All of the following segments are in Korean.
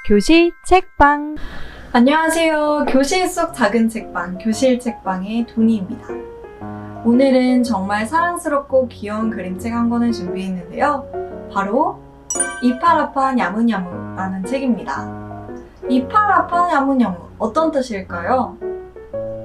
교실 책방. 안녕하세요. 교실 속 작은 책방, 교실 책방의 도니입니다. 오늘은 정말 사랑스럽고 귀여운 그림책 한 권을 준비했는데요. 바로 이파라파 야무야무라는 책입니다. 이파라파 야무야무, 어떤 뜻일까요?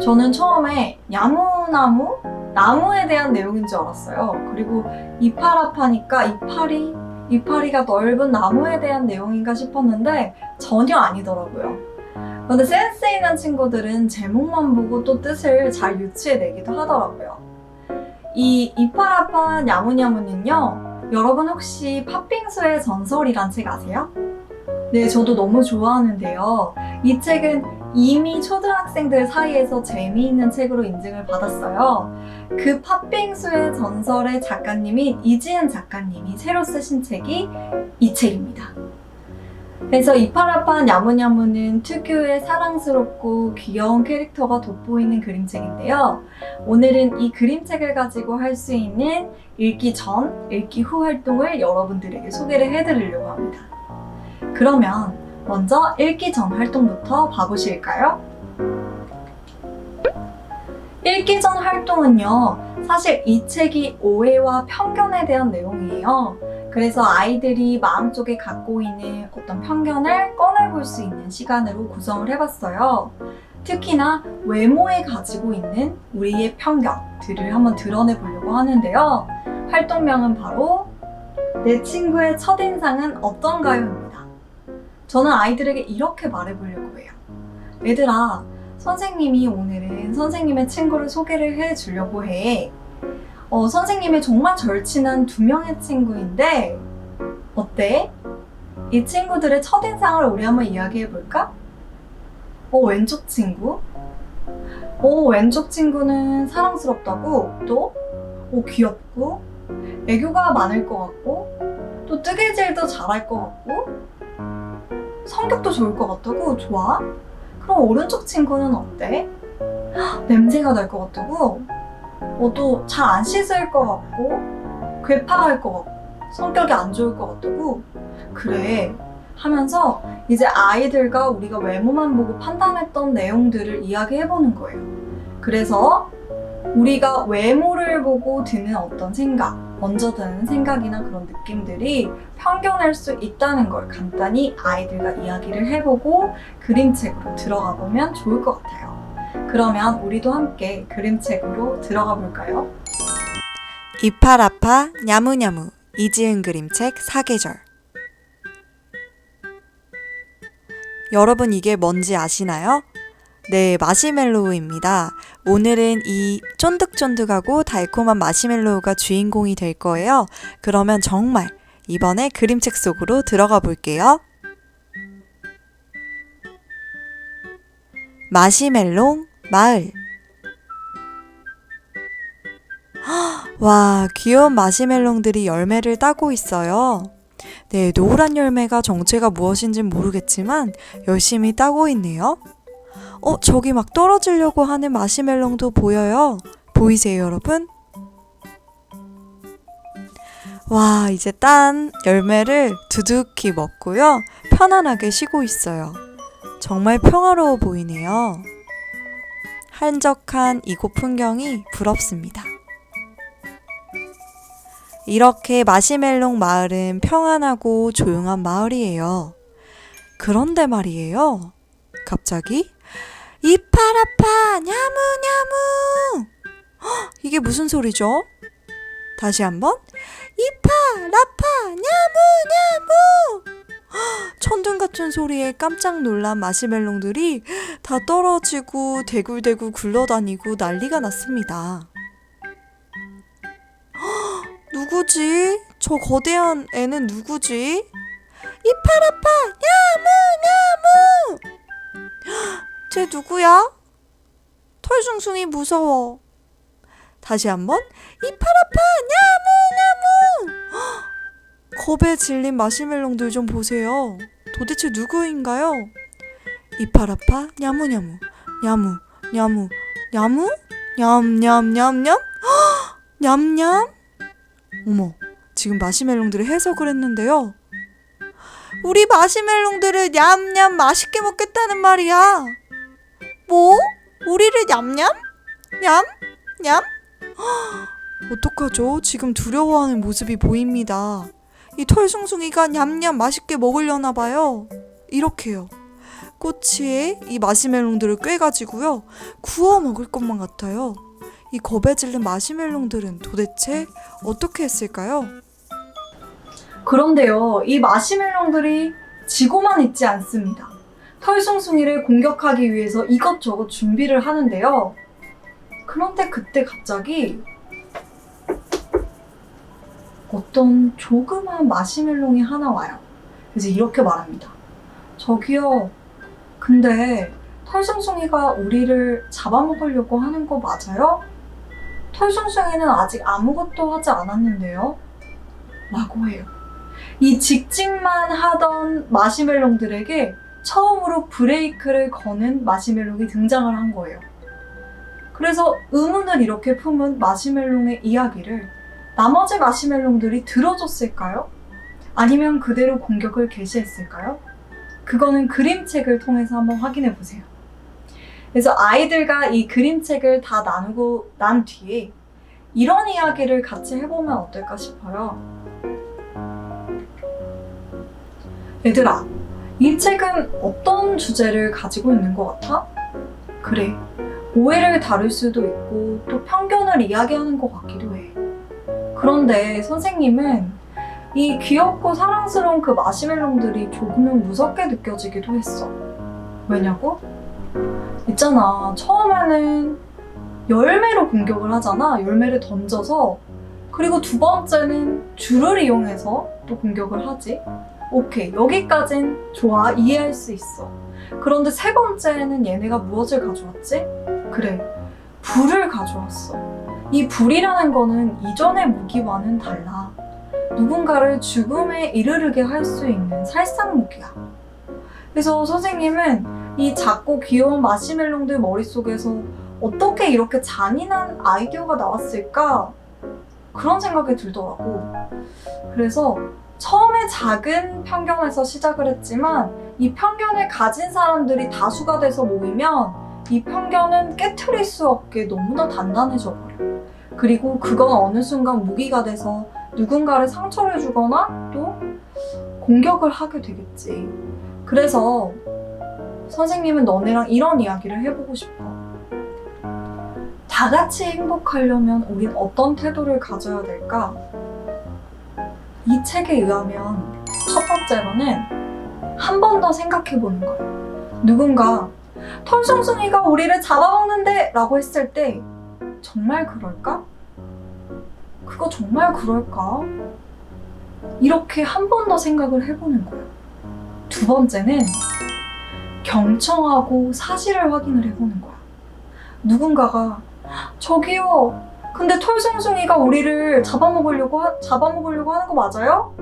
저는 처음에 야무나무? 나무에 대한 내용인 줄 알았어요. 그리고 이파라파니까 이파리가 넓은 나무에 대한 내용인가 싶었는데 전혀 아니더라고요. 근데 센스 있는 친구들은 제목만 보고 또 뜻을 잘 유추해내기도 하더라고요. 이 이파라파 야무야무는요, 여러분 혹시 팥빙수의 전설이란 책 아세요? 네, 저도 너무 좋아하는데요. 이 책은 이미 초등학생들 사이에서 재미있는 책으로 인증을 받았어요. 그 팥빙수의 전설의 작가님인 이지은 작가님이 새로 쓰신 책이 이 책입니다. 그래서 이파라파 야무야무는 특유의 사랑스럽고 귀여운 캐릭터가 돋보이는 그림책인데요. 오늘은 이 그림책을 가지고 할 수 있는 읽기 전, 읽기 후 활동을 여러분들에게 소개를 해드리려고 합니다. 그러면 먼저 읽기 전 활동부터 봐보실까요? 읽기 전 활동은요, 사실 이 책이 오해와 편견에 대한 내용이에요. 그래서 아이들이 마음속에 갖고 있는 어떤 편견을 꺼내볼 수 있는 시간으로 구성을 해봤어요. 특히나 외모에 가지고 있는 우리의 편견들을 한번 드러내보려고 하는데요. 활동명은 바로 내 친구의 첫인상은 어떤가요?입니다. 저는 아이들에게 이렇게 말해보려고 해요. 얘들아, 선생님이 오늘은 선생님의 친구를 소개를 해주려고 해. 선생님의 정말 절친한 2명의 친구인데 어때? 이 친구들의 첫인상을 우리 한번 이야기해볼까? 왼쪽 친구? 왼쪽 친구는 사랑스럽다고, 또 귀엽고 애교가 많을 것 같고, 또 뜨개질도 잘할 것 같고, 성격도 좋을 것 같다고. 좋아? 그럼 오른쪽 친구는 어때? 냄새가 날 것 같다고? 또 잘 안 씻을 것 같고, 괴팍할 것 같고, 성격이 안 좋을 것 같다고? 그래. 하면서 이제 아이들과 우리가 외모만 보고 판단했던 내용들을 이야기해보는 거예요. 그래서 우리가 외모를 보고 드는 어떤 생각, 먼저 드는 생각이나 그런 느낌들이 편견일 수 있다는 걸 간단히 아이들과 이야기를 해보고 그림책으로 들어가 보면 좋을 것 같아요. 그러면 우리도 함께 그림책으로 들어가 볼까요? 이파라파 야무야무 이지은 그림책 4계절. 여러분, 이게 뭔지 아시나요? 네, 마시멜로우입니다. 오늘은 이 쫀득쫀득하고 달콤한 마시멜로우가 주인공이 될 거예요. 그러면 정말 이번에 그림책 속으로 들어가 볼게요. 마시멜롱 마을. 와, 귀여운 마시멜롱들이 열매를 따고 있어요. 네, 노란 열매가 정체가 무엇인지 모르겠지만 열심히 따고 있네요. 저기 막 떨어지려고 하는 마시멜롱도 보여요. 보이세요, 여러분? 와, 이제 딴 열매를 두둑히 먹고요. 편안하게 쉬고 있어요. 정말 평화로워 보이네요. 한적한 이곳 풍경이 부럽습니다. 이렇게 마시멜롱 마을은 평안하고 조용한 마을이에요. 그런데 말이에요. 갑자기 이파라파 야무야무! 이게 무슨 소리죠? 다시 한번 이파라파 야무야무! 천둥 같은 소리에 깜짝 놀란 마시멜롱들이 다 떨어지고 대굴대굴 굴러다니고 난리가 났습니다. 누구지? 저 거대한 애는 누구지? 이파라파 야무야무! 쟤 누구야? 털숭숭이 무서워. 다시 한번 이파라파 야무야무! 겁에 질린 마시멜롱들 좀 보세요. 도대체 누구인가요? 이파라파 야무야무 야무 야무 야무 냠냠냠냠 냠냠. 어머, 지금 마시멜롱들이 해석을 했는데요. 우리 마시멜롱들을 냠냠 맛있게 먹겠다는 말이야. 뭐? 우리를 냠냠? 냠? 냠? 어떡하죠? 지금 두려워하는 모습이 보입니다. 이 털숭숭이가 냠냠 맛있게 먹으려나 봐요. 이렇게요. 꼬치에 이 마시멜롱들을 꿰가지고요. 구워 먹을 것만 같아요. 이 겁에 질린 마시멜롱들은 도대체 어떻게 했을까요? 그런데요, 이 마시멜롱들이 지고만 있지 않습니다. 털숭숭이를 공격하기 위해서 이것저것 준비를 하는데요. 그런데 그때 갑자기 어떤 조그만 마시멜롱이 하나 와요. 그래서 이렇게 말합니다. 저기요, 근데 털숭숭이가 우리를 잡아먹으려고 하는 거 맞아요? 털숭숭이는 아직 아무것도 하지 않았는데요? 라고 해요. 이 직진만 하던 마시멜롱들에게 처음으로 브레이크를 거는 마시멜롱이 등장을 한 거예요. 그래서 의문을 이렇게 품은 마시멜롱의 이야기를 나머지 마시멜롱들이 들어줬을까요? 아니면 그대로 공격을 개시했을까요? 그거는 그림책을 통해서 한번 확인해 보세요. 그래서 아이들과 이 그림책을 다 나누고 난 뒤에 이런 이야기를 같이 해보면 어떨까 싶어요. 얘들아, 이 책은 어떤 주제를 가지고 있는 것 같아? 그래, 오해를 다룰 수도 있고 또 편견을 이야기하는 것 같기도 해. 그런데 선생님은 이 귀엽고 사랑스러운 그 마시멜롱들이 조금은 무섭게 느껴지기도 했어. 왜냐고? 있잖아, 처음에는 열매로 공격을 하잖아. 열매를 던져서. 그리고 두 번째는 줄을 이용해서 또 공격을 하지. 오케이, 여기까진 좋아, 이해할 수 있어. 그런데 세 번째는 얘네가 무엇을 가져왔지? 그래, 불을 가져왔어. 이 불이라는 거는 이전의 무기와는 달라. 누군가를 죽음에 이르르게 할 수 있는 살상 무기야. 그래서 선생님은 이 작고 귀여운 마시멜롱들 머릿속에서 어떻게 이렇게 잔인한 아이디어가 나왔을까? 그런 생각이 들더라고. 그래서 처음에 작은 편견에서 시작을 했지만 이 편견을 가진 사람들이 다수가 돼서 모이면 이 편견은 깨트릴 수 없게 너무나 단단해져 버려. 그리고 그건 어느 순간 무기가 돼서 누군가를 상처를 주거나 또 공격을 하게 되겠지. 그래서 선생님은 너네랑 이런 이야기를 해보고 싶어. 다 같이 행복하려면 우린 어떤 태도를 가져야 될까? 이 책에 의하면 첫 번째로는 한 번 더 생각해보는 거예요. 누군가 털숭숭이가 우리를 잡아먹는데 라고 했을 때 정말 그럴까? 그거 정말 그럴까? 이렇게 한 번 더 생각을 해보는 거예요. 두 번째는 경청하고 사실을 확인을 해보는 거야. 누군가가 저기요, 근데 털숭숭이가 우리를 잡아먹으려고 하는 거 맞아요?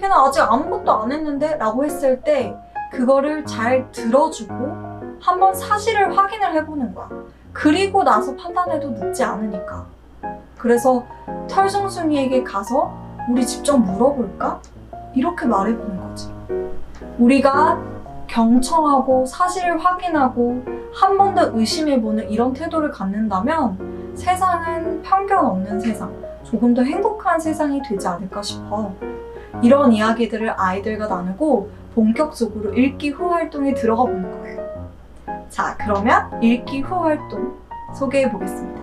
걔는 아직 아무것도 안 했는데? 라고 했을 때 그거를 잘 들어주고 한번 사실을 확인을 해보는 거야. 그리고 나서 판단해도 늦지 않으니까. 그래서 털숭숭이에게 가서 우리 직접 물어볼까? 이렇게 말해보는 거지. 우리가 경청하고 사실을 확인하고 한 번 더 의심해보는 이런 태도를 갖는다면 세상은 편견 없는 세상, 조금 더 행복한 세상이 되지 않을까 싶어. 이런 이야기들을 아이들과 나누고 본격적으로 읽기 후 활동에 들어가 보는 거예요. 자, 그러면 읽기 후 활동 소개해 보겠습니다.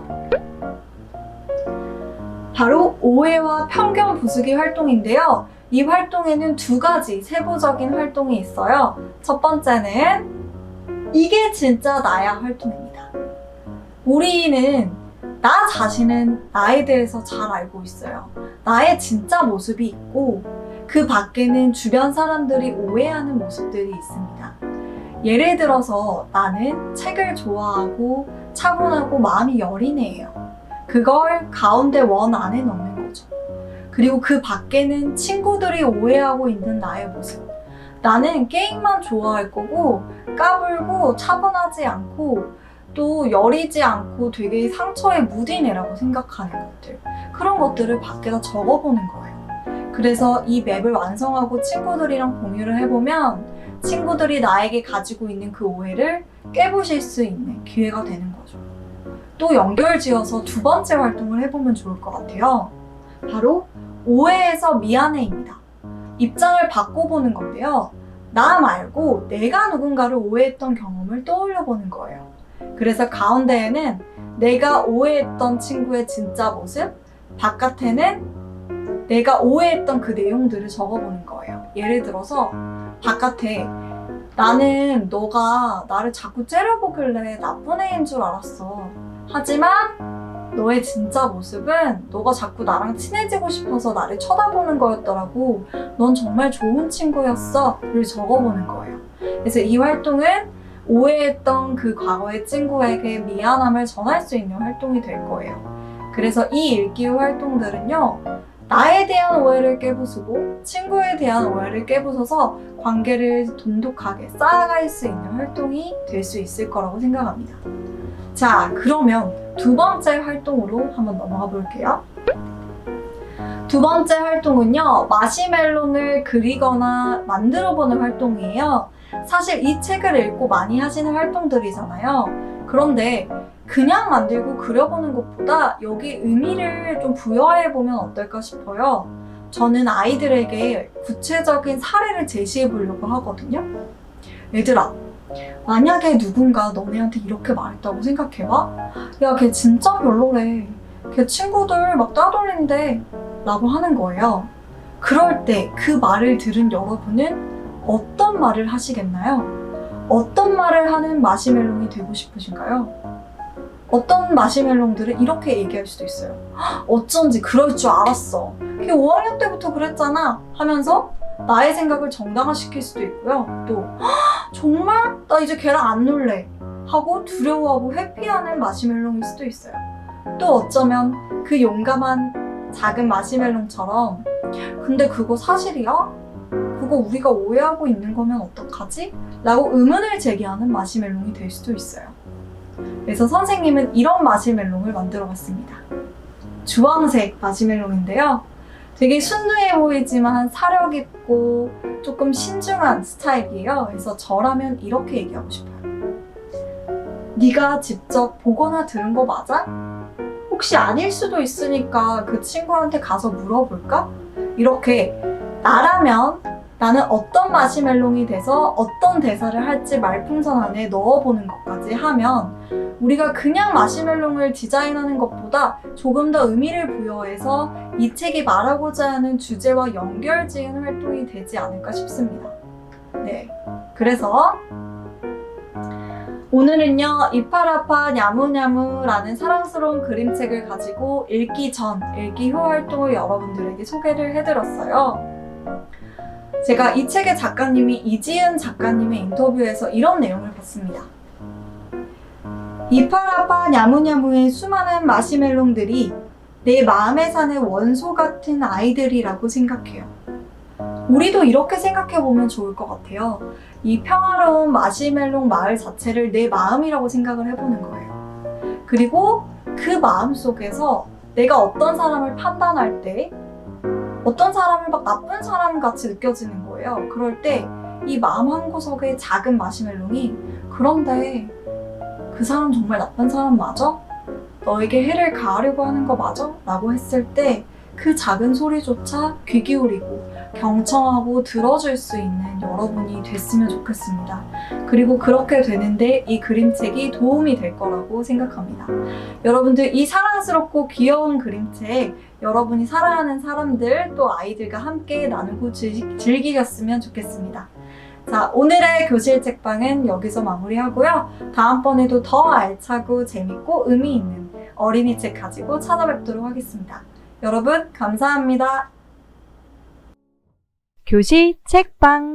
바로 오해와 편견 부수기 활동인데요. 이 활동에는 두 가지 세부적인 활동이 있어요. 첫 번째는 이게 진짜 나야 활동입니다. 우리는 나 자신은 나에 대해서 잘 알고 있어요. 나의 진짜 모습이 있고 그 밖에는 주변 사람들이 오해하는 모습들이 있습니다. 예를 들어서 나는 책을 좋아하고 차분하고 마음이 여린 애예요. 그걸 가운데 원 안에 넣는 거죠. 그리고 그 밖에는 친구들이 오해하고 있는 나의 모습. 나는 게임만 좋아할 거고 까불고 차분하지 않고 또 여리지 않고 되게 상처에 무딘 애라고 생각하는 것들. 그런 것들을 밖에다 적어보는 거예요. 그래서 이 맵을 완성하고 친구들이랑 공유를 해보면 친구들이 나에게 가지고 있는 그 오해를 깨부실 수 있는 기회가 되는 거죠. 또 연결지어서 두 번째 활동을 해보면 좋을 것 같아요. 바로 오해에서 미안해입니다. 입장을 바꿔보는 건데요. 나 말고 내가 누군가를 오해했던 경험을 떠올려보는 거예요. 그래서 가운데에는 내가 오해했던 친구의 진짜 모습, 바깥에는 내가 오해했던 그 내용들을 적어보는 거예요. 예를 들어서 바깥에 나는 너가 나를 자꾸 째려보길래 나쁜 애인 줄 알았어. 하지만 너의 진짜 모습은 너가 자꾸 나랑 친해지고 싶어서 나를 쳐다보는 거였더라고. 넌 정말 좋은 친구였어. 를 적어보는 거예요. 그래서 이 활동은 오해했던 그 과거의 친구에게 미안함을 전할 수 있는 활동이 될 거예요. 그래서 이 읽기 후 활동들은요, 나에 대한 오해를 깨부수고 친구에 대한 오해를 깨부숴서 관계를 돈독하게 쌓아갈 수 있는 활동이 될 수 있을 거라고 생각합니다. 자, 그러면 두 번째 활동으로 한번 넘어가 볼게요. 두 번째 활동은요, 마시멜론을 그리거나 만들어보는 활동이에요. 사실 이 책을 읽고 많이 하시는 활동들이잖아요. 그런데 그냥 만들고 그려보는 것보다 여기 의미를 좀 부여해보면 어떨까 싶어요. 저는 아이들에게 구체적인 사례를 제시해 보려고 하거든요. 얘들아, 만약에 누군가 너네한테 이렇게 말했다고 생각해봐. 야, 걔 진짜 별로래. 걔 친구들 막 따돌린대. 라고 하는 거예요. 그럴 때 그 말을 들은 여러분은 어떤 말을 하시겠나요? 어떤 말을 하는 마시멜롱이 되고 싶으신가요? 어떤 마시멜롱들은 이렇게 얘기할 수도 있어요. 어쩐지 그럴 줄 알았어. 걔 5학년 때부터 그랬잖아. 하면서 나의 생각을 정당화시킬 수도 있고요. 또 정말? 나 이제 걔랑 안 놀래. 하고 두려워하고 회피하는 마시멜롱일 수도 있어요. 또 어쩌면 그 용감한 작은 마시멜롱처럼 근데 그거 사실이야? 그거 우리가 오해하고 있는 거면 어떡하지? 라고 의문을 제기하는 마시멜롱이 될 수도 있어요. 그래서 선생님은 이런 마시멜롱을 만들어 봤습니다. 주황색 마시멜롱인데요. 되게 순수해 보이지만 사력 있고 조금 신중한 스타일이에요. 그래서 저라면 이렇게 얘기하고 싶어요. 네가 직접 보거나 들은 거 맞아? 혹시 아닐 수도 있으니까 그 친구한테 가서 물어볼까? 이렇게 나라면 나는 어떤 마시멜롱이 돼서 어떤 대사를 할지 말풍선 안에 넣어보는 것까지 하면 우리가 그냥 마시멜롱을 디자인하는 것보다 조금 더 의미를 부여해서 이 책이 말하고자 하는 주제와 연결지은 활동이 되지 않을까 싶습니다. 네, 그래서 오늘은요, 이파라파 냐무냐무라는 사랑스러운 그림책을 가지고 읽기 전, 읽기 후 활동을 여러분들에게 소개를 해드렸어요. 제가 이 책의 작가님이 이지은 작가님의 인터뷰에서 이런 내용을 봤습니다. 이파라파 냐무냐무의 수많은 마시멜롱들이 내 마음에 사는 원소 같은 아이들이라고 생각해요. 우리도 이렇게 생각해보면 좋을 것 같아요. 이 평화로운 마시멜롱 마을 자체를 내 마음이라고 생각을 해보는 거예요. 그리고 그 마음 속에서 내가 어떤 사람을 판단할 때 어떤 사람을 막 나쁜 사람 같이 느껴지는 거예요. 그럴 때 이 마음 한구석에 작은 마시멜롱이 그런데 그 사람 정말 나쁜 사람 맞아? 너에게 해를 가하려고 하는 거 맞아? 라고 했을 때 그 작은 소리조차 귀 기울이고 경청하고 들어줄 수 있는 여러분이 됐으면 좋겠습니다. 그리고 그렇게 되는데 이 그림책이 도움이 될 거라고 생각합니다. 여러분들 이 사랑스럽고 귀여운 그림책 여러분이 사랑하는 사람들 또 아이들과 함께 나누고 즐기셨으면 좋겠습니다. 자, 오늘의 교실 책방은 여기서 마무리하고요. 다음번에도 더 알차고 재밌고 의미 있는 어린이 책 가지고 찾아뵙도록 하겠습니다. 여러분 감사합니다. 교실 책방